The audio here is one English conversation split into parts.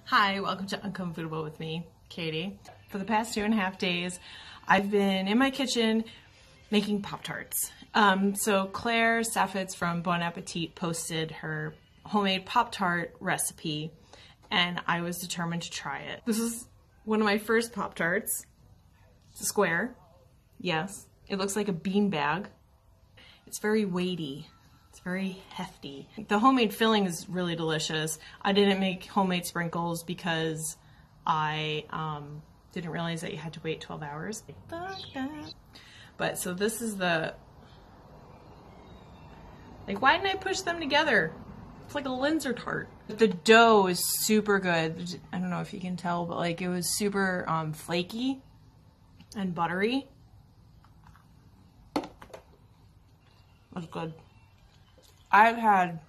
Hi, welcome to Uncomfoodable with me, Katie. For the past 2.5 days, I've been in my kitchen making Pop Tarts. So Claire Saffitz from Bon Appetit posted her homemade Pop Tart recipe, and I was determined to try it. This is one of my first Pop Tarts. It's a square. Yes, it looks like a beanbag. It's very weighty. It's very hefty. The homemade filling is really delicious. I didn't make homemade sprinkles because I didn't realize that you had to wait 12 hours. Fuck that. But so this is the, like, why didn't I push them together? It's like a Linzer tart. The dough is super good. I don't know if you can tell, but like it was super flaky and buttery. That's good. I've had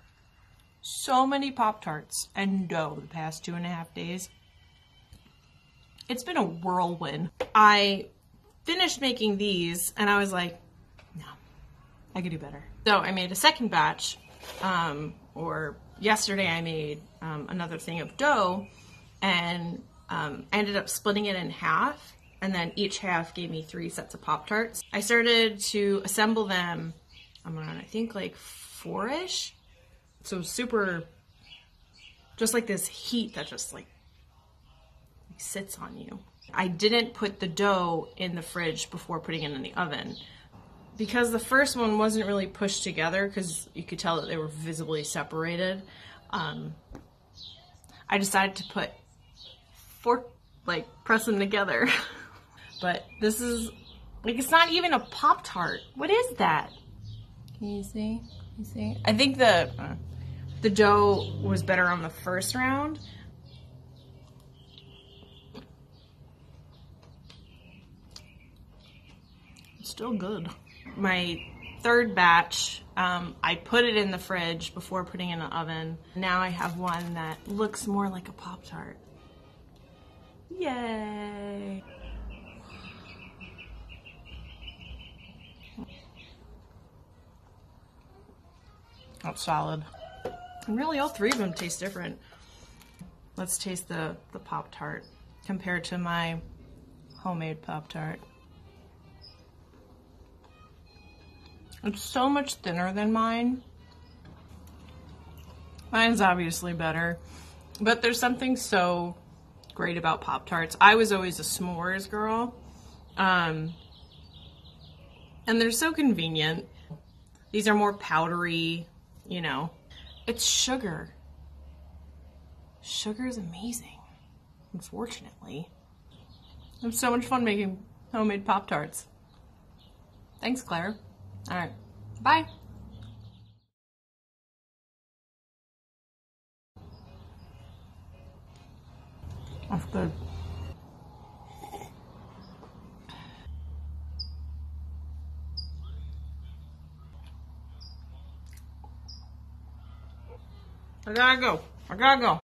so many Pop Tarts and dough the past 2.5 days. It's been a whirlwind. I finished making these and I was like, no, I could do better. So I made a second batch, or yesterday I made another thing of dough and ended up splitting it in half, and then each half gave me 3 sets of Pop Tarts. I started to assemble them around, I think, like 4-ish. So super, just like this heat that just like sits on you. I didn't put the dough in the fridge before putting it in the oven because the first one wasn't really pushed together because you could tell that they were visibly separated. I decided to put press them together. But this is, like, it's not even a Pop Tart. What is that? Can you see? You see? I think the dough was better on the first round. It's still good. My third batch, I put it in the fridge before putting it in the oven. Now I have one that looks more like a Pop Tart. Yay! That's solid. And really all 3 of them taste different. Let's taste the Pop Tart compared to my homemade Pop Tart. It's so much thinner than mine. Mine's obviously better, but there's something so great about Pop Tarts. I was always a s'mores girl, and they're so convenient. These are more powdery, you know. It's sugar. Sugar is amazing, unfortunately. I have so much fun making homemade Pop Tarts. Thanks, Claire. All right, bye. That's good. I gotta go.